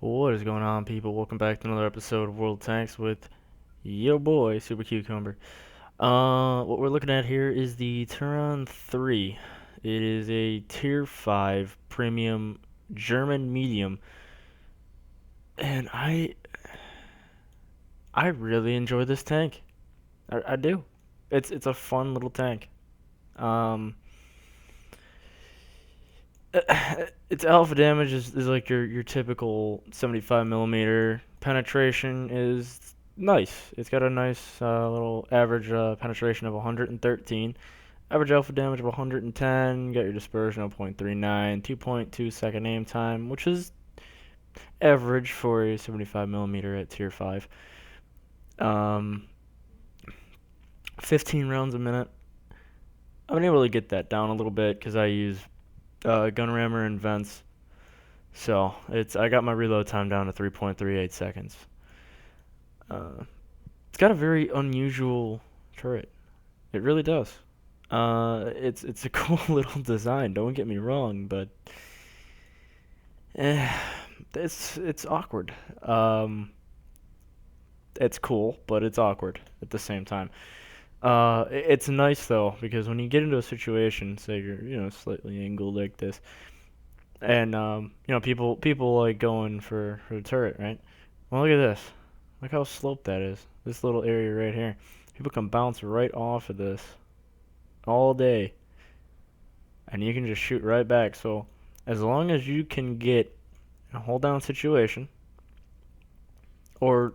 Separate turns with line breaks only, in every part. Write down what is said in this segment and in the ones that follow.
What is going on, people? Welcome back to another episode of World Tanks with your boy, Super Cucumber. What we're looking at here is the Turan 3. It is a Tier 5 premium German medium, and I really enjoy this tank. I do. It's a fun little tank. Um, its alpha damage is like your typical 75 millimeter. Penetration is nice. It's got a nice little average penetration of 113. Average alpha damage of 110. Got your dispersion of 0.39. 2.2 second aim time, which is average for a 75 millimeter at tier 5. Um, 15 rounds a minute. I've been able to get that down a little bit because I use gun rammer and vents. So I got my reload time down to 3.38 seconds. Uh, it's got a very unusual turret. It really does. It's a cool little design. Don't get me wrong, but eh, it's awkward. It's cool, but it's awkward at the same time. It's nice though because when you get into a situation, say you're slightly angled like this, and people like going for the turret, right? Well, look at this. Look how sloped that is. This little area right here. People can bounce right off of this all day, and you can just shoot right back. So as long as you can get a hold down situation, or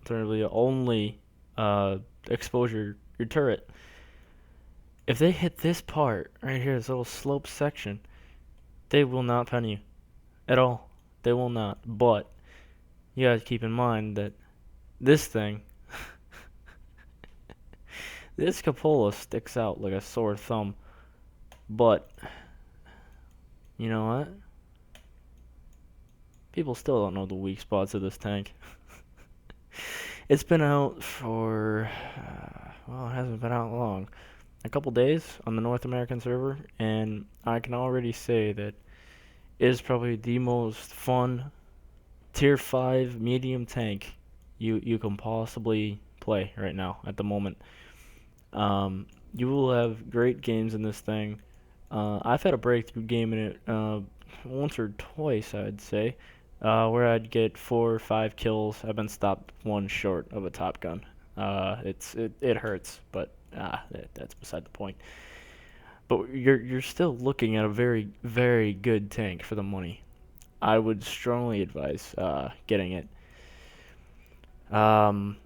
alternatively only expose your turret. If they hit this part right here, this little slope section, they will not pen you at all. They will not. But you guys keep in mind that this thing, this cupola sticks out like a sore thumb. But you know what? People still don't know the weak spots of this tank. It's been out for, well, it hasn't been out long. A couple days on the North American server, and I can already say that it is probably the most fun tier 5 medium tank you can possibly play right now at the moment. You will have great games in this thing. I've had a breakthrough game in it once or twice, I'd say, where I'd get 4 or 5 kills. I've been stopped one short of a top gun. It hurts, but that's beside the point. But you're still looking at a very very good tank for the money. I would strongly advise getting it. Um,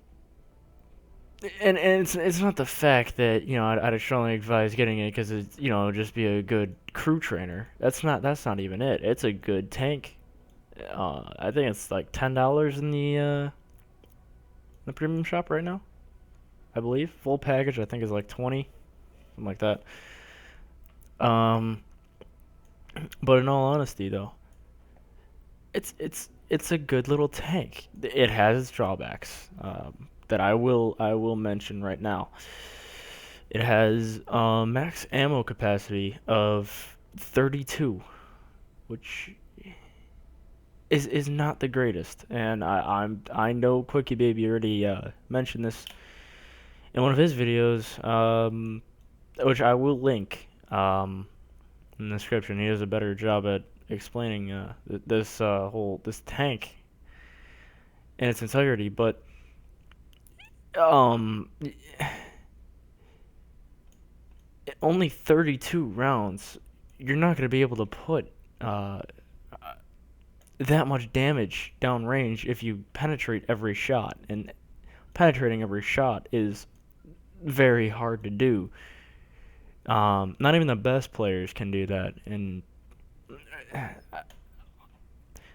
and it's not the fact that I'd strongly advise getting it because it's just be a good crew trainer. That's not even it. It's a good tank. I think it's like $10 in the premium shop right now. I believe full package I think is like 20, something like that. Um, but in all honesty though, it's a good little tank. It has its drawbacks that I will mention right now. It has max ammo capacity of 32, which is not the greatest. And I know Quickie Baby already mentioned this in one of his videos, which I will link in the description. He does a better job at explaining this tank in its entirety, but um, only 32 rounds. You're not going to be able to put that much damage downrange if you penetrate every shot, and penetrating every shot is very hard to do. Not even the best players can do that, and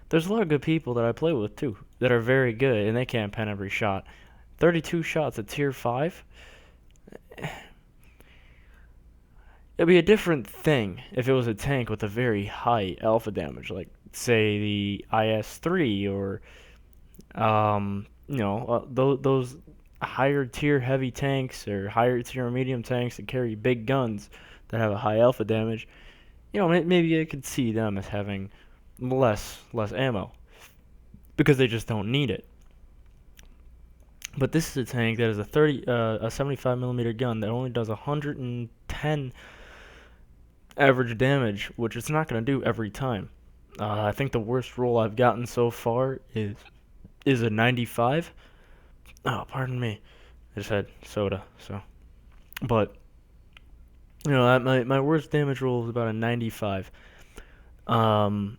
there's a lot of good people that I play with too that are very good, and they can't pen every shot. 32 shots at tier 5. It'd be a different thing if it was a tank with a very high alpha damage, like say the IS-3 or those higher tier heavy tanks or higher tier medium tanks that carry big guns that have a high alpha damage. Maybe I could see them as having less ammo. because they just don't need it. But this is a tank that is a 75 millimeter gun that only does 110 average damage, which it's not going to do every time. I think the worst roll I've gotten so far is a 95. Oh, pardon me. I just had soda, so. But my worst damage roll is about a 95. Um,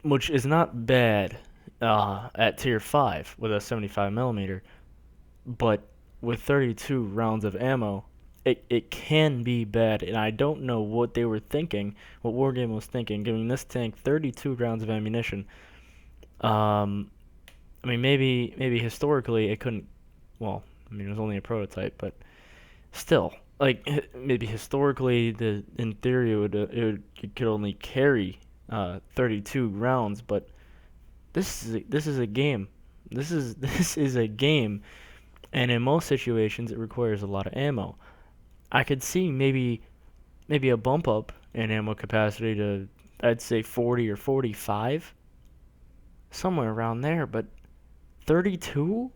which is not bad at tier 5 with a 75 millimeter, but with 32 rounds of ammo, it can be bad, and I don't know what they were thinking, what Wargame was thinking, giving this tank 32 rounds of ammunition. Um, I mean, maybe historically it couldn't. Well, I mean, it was only a prototype, but still, like maybe historically, in theory it could only carry 32 rounds, but this is a game. This is a game, and in most situations, it requires a lot of ammo. I could see maybe a bump up in ammo capacity to, I'd say, 40 or 45, somewhere around there, but 32?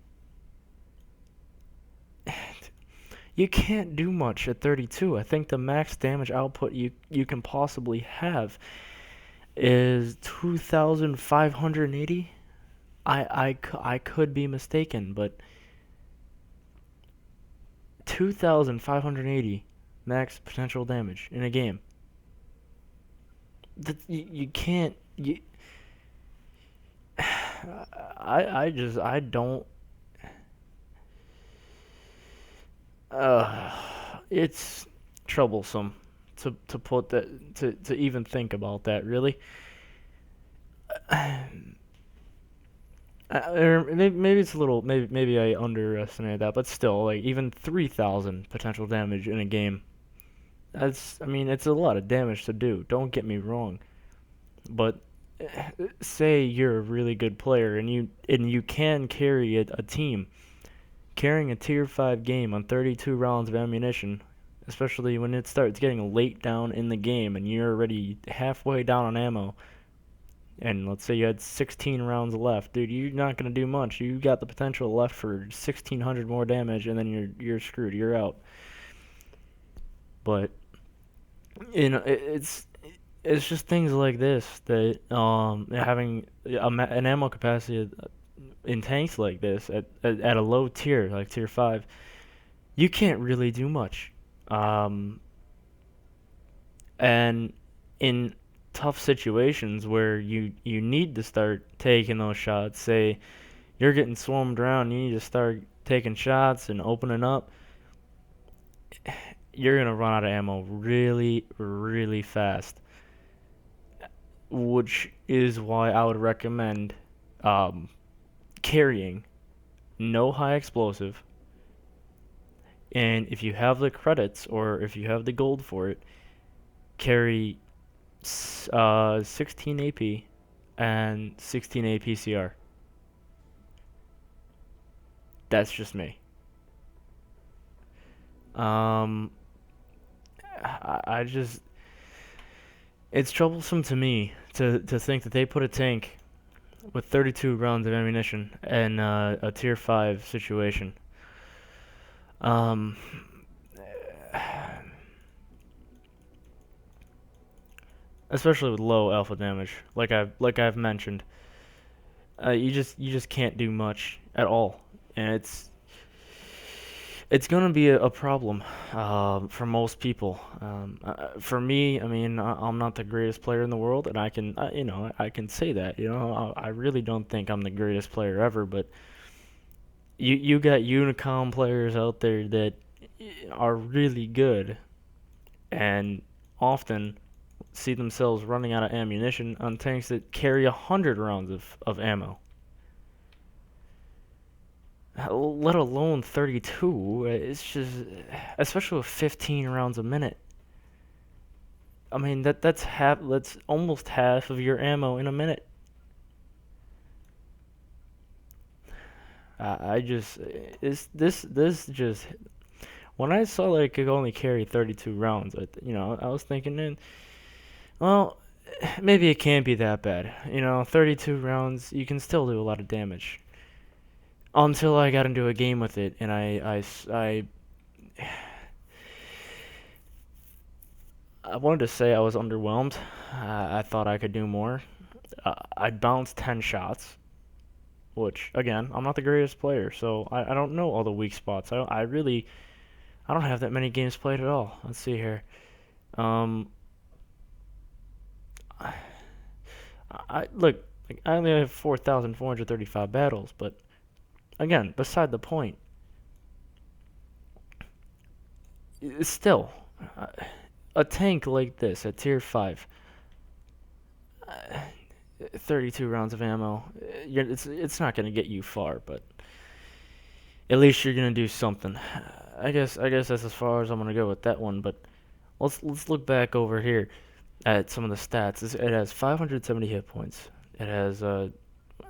You can't do much at 32. I think the max damage output you can possibly have is 2,580. I could be mistaken, but 2,580 max potential damage in a game. That you can't. I don't. It's troublesome to put that to even think about that really. Or maybe it's a little, maybe I underestimated that, but still, like even 3,000 potential damage in a game. I mean, it's a lot of damage to do. Don't get me wrong, but say you're a really good player and you can carry a team. Carrying a tier 5 game on 32 rounds of ammunition, especially when it starts getting late down in the game and you're already halfway down on ammo, and let's say you had 16 rounds left, dude, you're not gonna do much. You got the potential left for 1,600 more damage, and then you're screwed. You're out. But it's just things like this that having an ammo capacity in tanks like this at a low tier like tier 5, you can't really do much. Um, and in tough situations where you need to start taking those shots, say you're getting swarmed around, you need to start taking shots and opening up, you're gonna run out of ammo really, really fast. Which is why I would recommend um, carrying no high explosive, and if you have the credits or if you have the gold for it, carry 16 AP and 16 APCR. That's just me. Um, I just it's troublesome to me to think that they put a tank with 32 rounds of ammunition in a tier 5 situation. Um, especially with low alpha damage, like I've mentioned, you just can't do much at all, and it's gonna be a problem for most people. For me, I mean, I'm not the greatest player in the world, and I can say that. I really don't think I'm the greatest player ever, but you got Unicom players out there that are really good, and often see themselves running out of ammunition on tanks that carry 100 rounds of ammo, let alone 32. It's just, especially with 15 rounds a minute. I mean, that's almost half of your ammo in a minute. I just it's this just when I saw that it could only carry 32 rounds, I was thinking, well, maybe it can't be that bad. 32 rounds, you can still do a lot of damage. Until I got into a game with it, and I wanted to say I was underwhelmed. I thought I could do more. I bounced 10 shots, which, again, I'm not the greatest player, so I don't know all the weak spots. I don't have that many games played at all. Let's see here. Um, I, look, like, I only have 4,435 battles, but again, beside the point. Still, uh, a tank like this at tier 5, 32 rounds of ammo, it's not going to get you far, but at least you're going to do something. I guess that's as far as I'm going to go with that one, but let's look back over here at some of the stats. It has 570 hit points. It has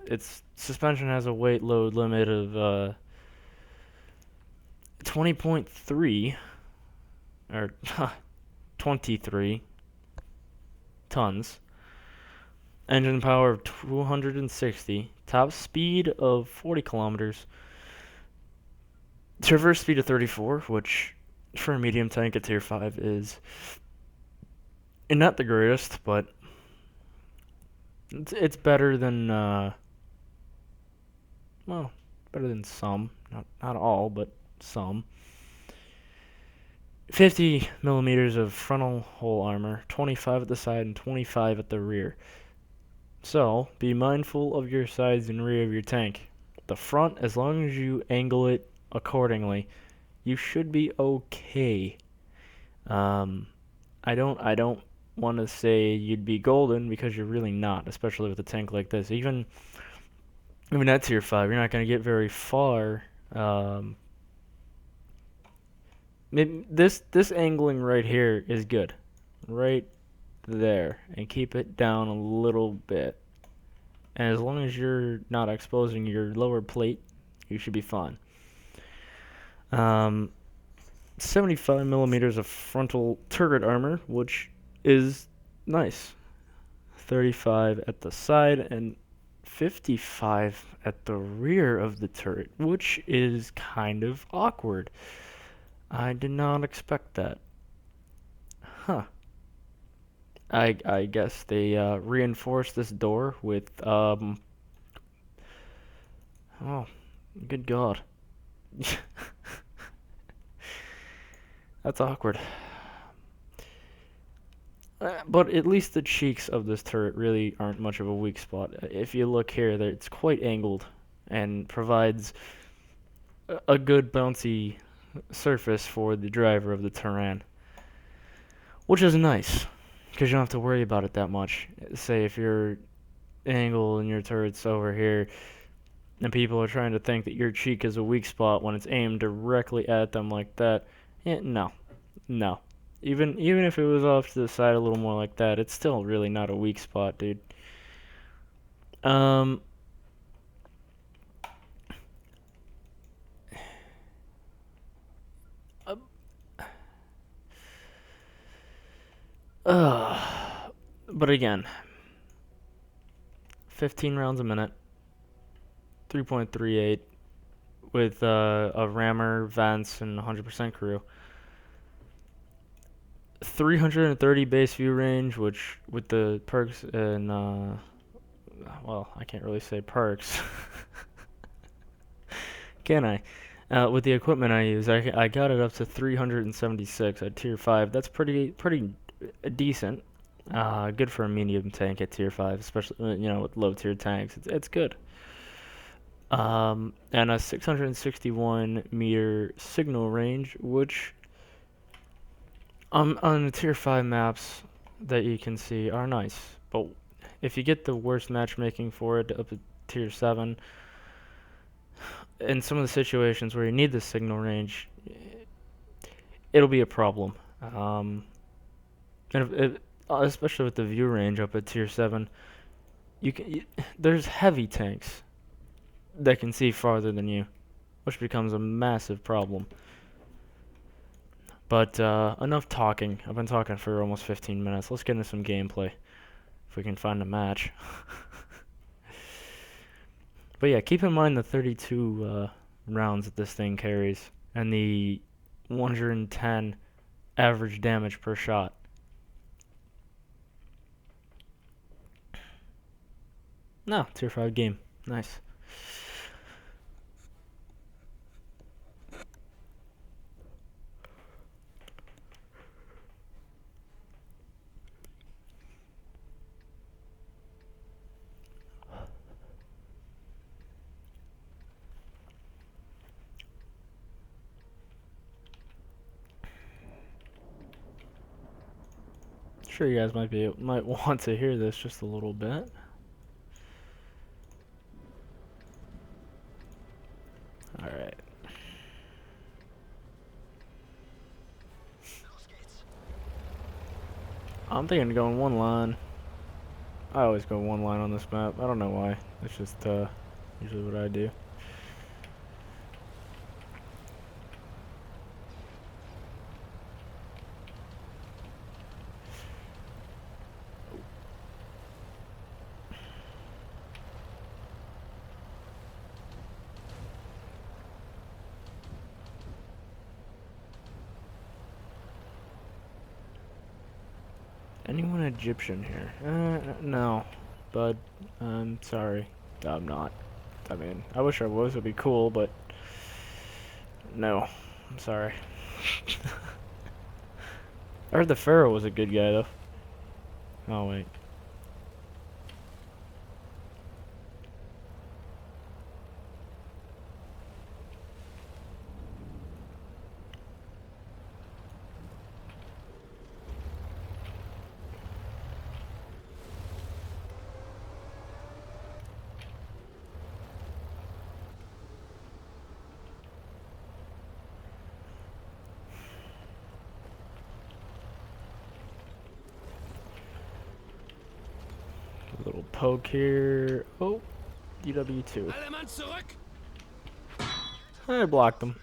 its suspension has a weight load limit of 20.3 or 23 tons. Engine power of 260. Top speed of 40 kilometers. Traverse speed of 34, which for a medium tank at tier 5 is not the greatest, but it's better than well, better than some, not all, but some. 50 millimeters of frontal hull armor, 25 at the side and 25 at the rear. So, be mindful of your sides and rear of your tank. The front, as long as you angle it accordingly, you should be okay. Um, I don't want to say you'd be golden because you're really not, especially with a tank like this. Even at tier 5, you're not going to get very far. Maybe this angling right here is good, right there, and keep it down a little bit. And as long as you're not exposing your lower plate, you should be fine. 75 millimeters of frontal turret armor, which is nice. 35 at the side and 55 at the rear of the turret, which is kind of awkward. I did not expect that. Huh. I guess they reinforced this door with oh, good God. That's awkward. But at least the cheeks of this turret really aren't much of a weak spot. If you look here, it's quite angled and provides a good bouncy surface for the driver of the Turan, which is nice because you don't have to worry about it that much. Say if your angle and your turret's over here and people are trying to think that your cheek is a weak spot when it's aimed directly at them like that, no, no. Even if it was off to the side a little more like that, it's still really not a weak spot, dude. Um, uh, but again, 15 rounds a minute, 3.38 with a rammer, vents, and 100% crew. 330 base view range, which with the perks and well, I can't really say perks, can I? With the equipment I use, I got it up to 376 at tier 5. That's pretty decent. Good for a medium tank at tier 5, especially with low tier tanks. It's good. And a 661 meter signal range, which on the tier 5 maps that you can see are nice. But if you get the worst matchmaking for it up at tier 7, in some of the situations where you need the signal range, it'll be a problem. Especially with the view range up at tier 7, there's heavy tanks that can see farther than you, which becomes a massive problem. But enough talking. I've been talking for almost 15 minutes. Let's get into some gameplay. if we can find a match. But yeah, keep in mind the 32 rounds that this thing carries and the 110 average damage per shot. No, tier 5 game. Nice. Sure, you guys might want to hear this just a little bit. All right. I'm thinking of going one line. I always go one line on this map. I don't know why. It's just usually what I do. Anyone Egyptian here? No. Bud, I'm sorry. I'm not. I mean, I wish I was. It'd be cool, but no. I'm sorry. I heard the Pharaoh was a good guy, though. Oh, wait. A little poke here. Oh, DW2. I blocked them.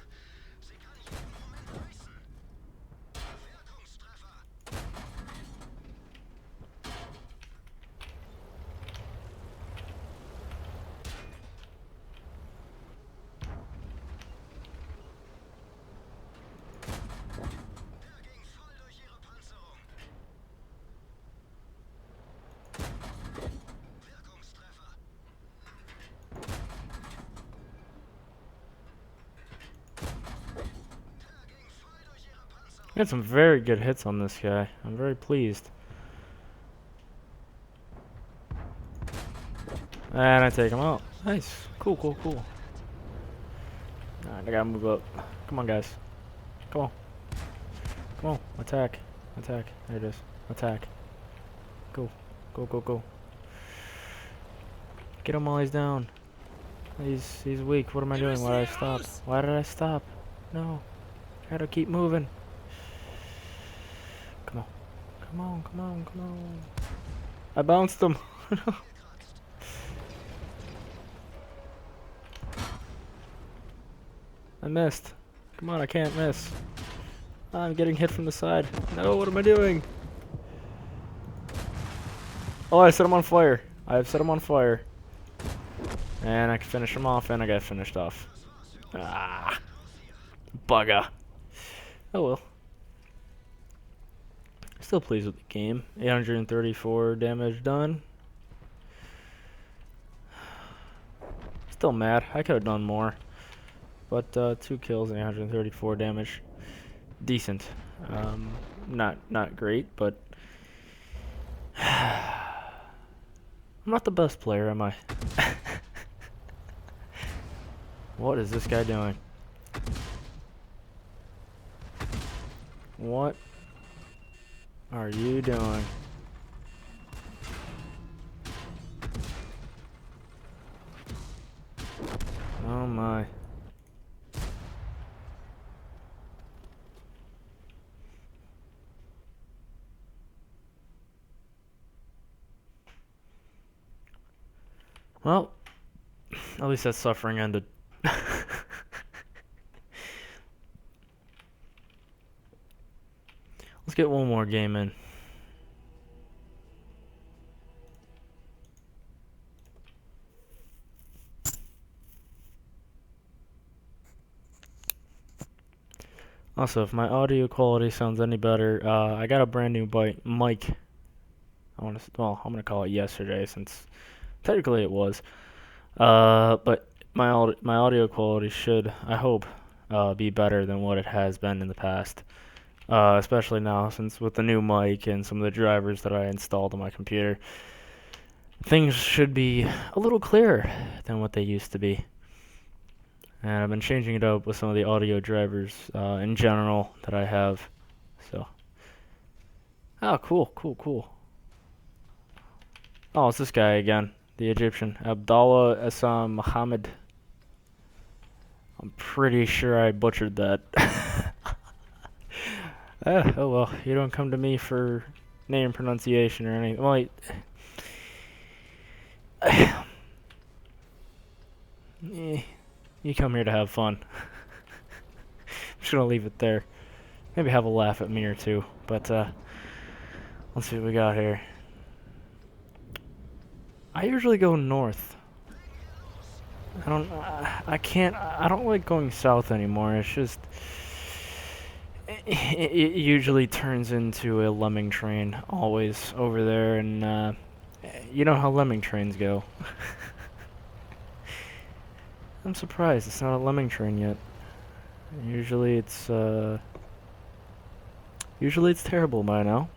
I had some very good hits on this guy. I'm very pleased. And I take him out. Nice. Cool, cool, cool. Alright, I gotta move up. Come on, guys. Come on. Come on. Attack. Attack. There it is. Attack. Go. Go, go, go. Get him while he's down. He's weak. What am I doing? Why did I stop? Why did I stop? No. I gotta keep moving. Come on. Come on, come on, come on. I bounced him. I missed. Come on, I can't miss. I'm getting hit from the side. No, what am I doing? Oh, I set him on fire. I have set him on fire. And I can finish him off, and I got finished off. Ah. Bugger. Oh well. Still pleased with the game. 834 damage done. Still mad. I could have done more. But 2 kills and 834 damage. Decent. Not great, but I'm not the best player, am I? What is this guy doing? What are you doing? Oh my. Well, at least that suffering ended. Let's get one more game in. Also, if my audio quality sounds any better, I got a brand new mic. I'm gonna call it yesterday since technically it was. But my audio quality should, I hope, be better than what it has been in the past. Especially now since with the new mic and some of the drivers that I installed on my computer, things should be a little clearer than what they used to be. And I've been changing it up with some of the audio drivers in general that I have. So, oh, cool, cool, cool. Oh, it's this guy again, the Egyptian, Abdallah Essam Muhammad. I'm pretty sure I butchered that. Oh well, you don't come to me for name pronunciation or anything. Well, you come here to have fun. I'm just gonna leave it there. Maybe have a laugh at me or two. But let's see what we got here. I usually go north. I can't. I don't like going south anymore. It's just. It usually turns into a lemming train, always over there, and you know how lemming trains go. I'm surprised it's not a lemming train yet. Usually it's terrible by now.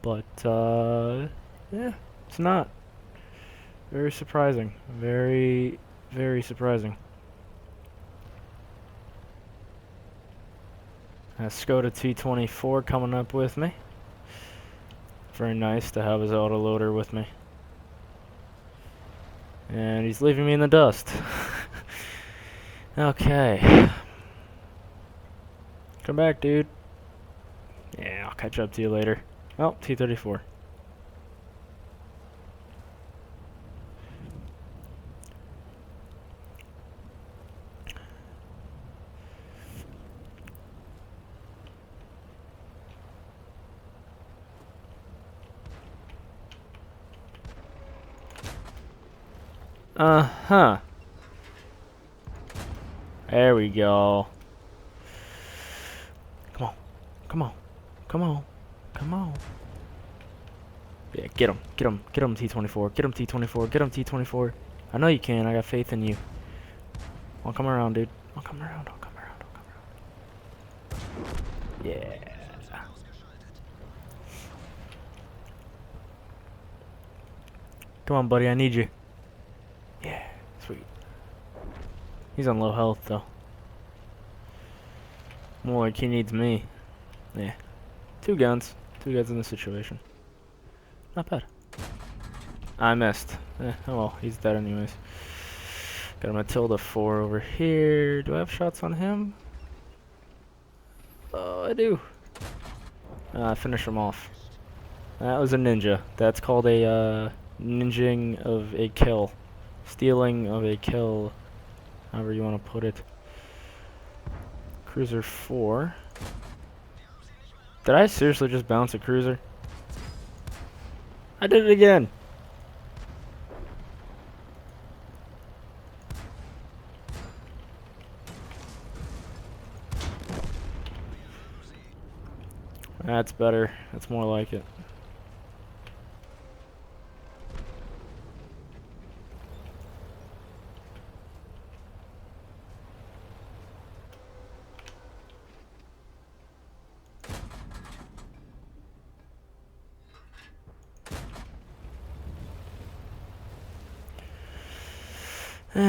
But yeah, it's not. Very surprising. Very, very surprising. Skoda T24 coming up with me. Very nice to have his autoloader with me. And he's leaving me in the dust. Okay. Come back, dude. Yeah, I'll catch up to you later. Oh, T34. Uh-huh. There we go. Come on. Come on. Come on. Come on. Yeah, get him. Get him. Get him, T24. Get him, T24. Get him, T24. I know you can. I got faith in you. I'll come around, dude. I'll come around. I'll come around. I'll come around. Yeah. Come on, buddy. I need you. Yeah. Sweet. He's on low health, though. More like he needs me. Yeah. Two guns. Two guns in this situation. Not bad. I missed. Oh well, he's dead anyways. Got a Matilda 4 over here. Do I have shots on him? Oh, I do. Finish him off. That was a ninja. That's called a ninjing of a kill. Stealing of a kill. However you want to put it. Cruiser 4. Did I seriously just bounce a cruiser? I did it again. That's better. That's more like it.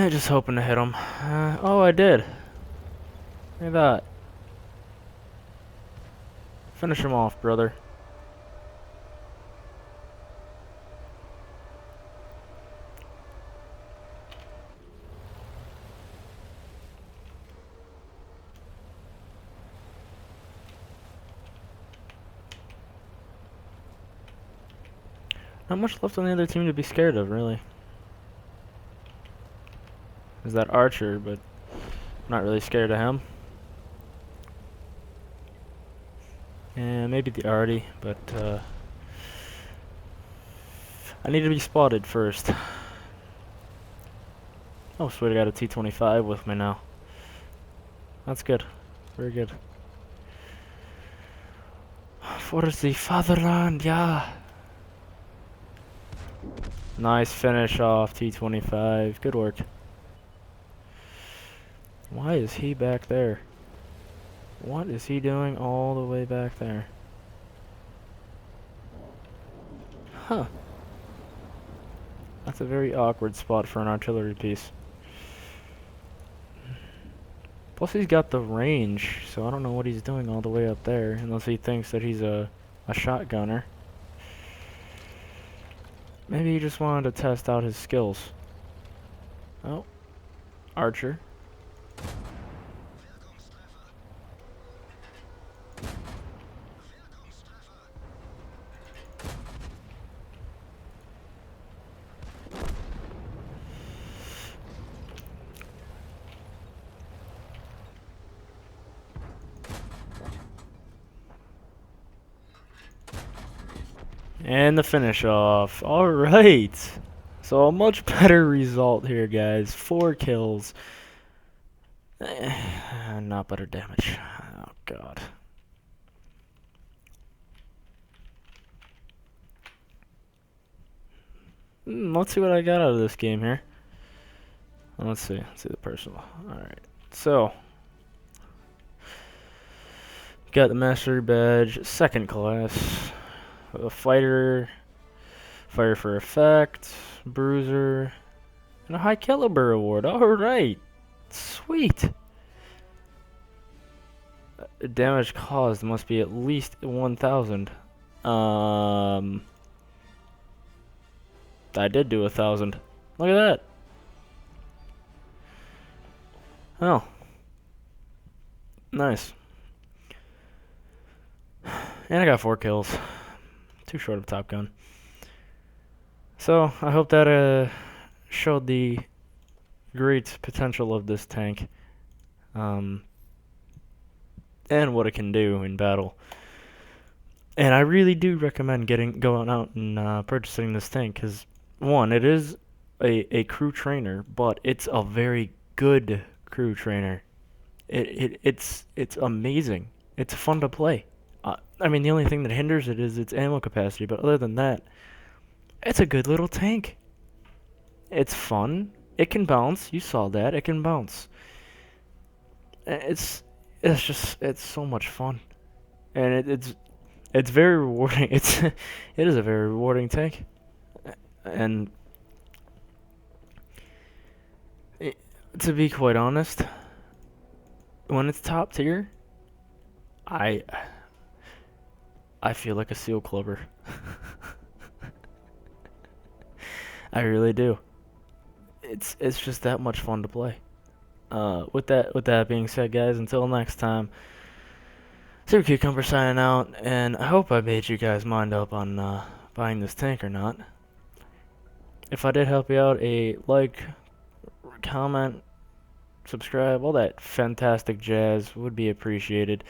Just hoping to hit him. Oh, I did. Look at that. Finish him off, brother. Not much left on the other team to be scared of, really. There's that Archer, but I'm not really scared of him. And maybe the Artie, but I need to be spotted first. Oh, sweet, I got a T-25 with me now. That's good. Very good. For the fatherland, yeah. Nice finish off T-25. Good work. Why is he back there? What is he doing all the way back there? Huh. That's a very awkward spot for an artillery piece. Plus he's got the range, so I don't know what he's doing all the way up there, unless he thinks that he's a shotgunner. Maybe he just wanted to test out his skills. Oh, archer. And the finish off. Alright. So a much better result here, guys. 4 kills. Not better damage. Oh, God. Let's see what I got out of this game here. Let's see. Let's see the personal. Alright. So. Got the mastery badge. 2nd class. A fighter. Fire for effect. Bruiser. And a high caliber award. Alright. Sweet. Damage caused must be at least 1,000. I did do 1,000. Look at that. Oh. Nice. And I got 4 kills. Too short of Top Gun. So, I hope that showed the great potential of this tank. And what it can do in battle. And I really do recommend going out and purchasing this tank, because, one, it is a crew trainer, but it's a very good crew trainer. It's amazing. It's fun to play. I mean, the only thing that hinders it is its ammo capacity, but other than that, it's a good little tank. It's fun. It can bounce. You saw that. It can bounce. It's so much fun, and it's very rewarding. It is a very rewarding tank, and to be quite honest, when it's top tier, I feel like a seal clubber. I really do. It's just that much fun to play. With that being said, guys, until next time, Super Cucumber signing out, and I hope I made you guys mind up on buying this tank or not. If I did help you out, a like, comment, subscribe, all that fantastic jazz would be appreciated.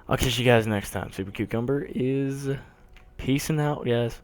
I'll catch you guys next time. Super Cucumber is peacing out, guys.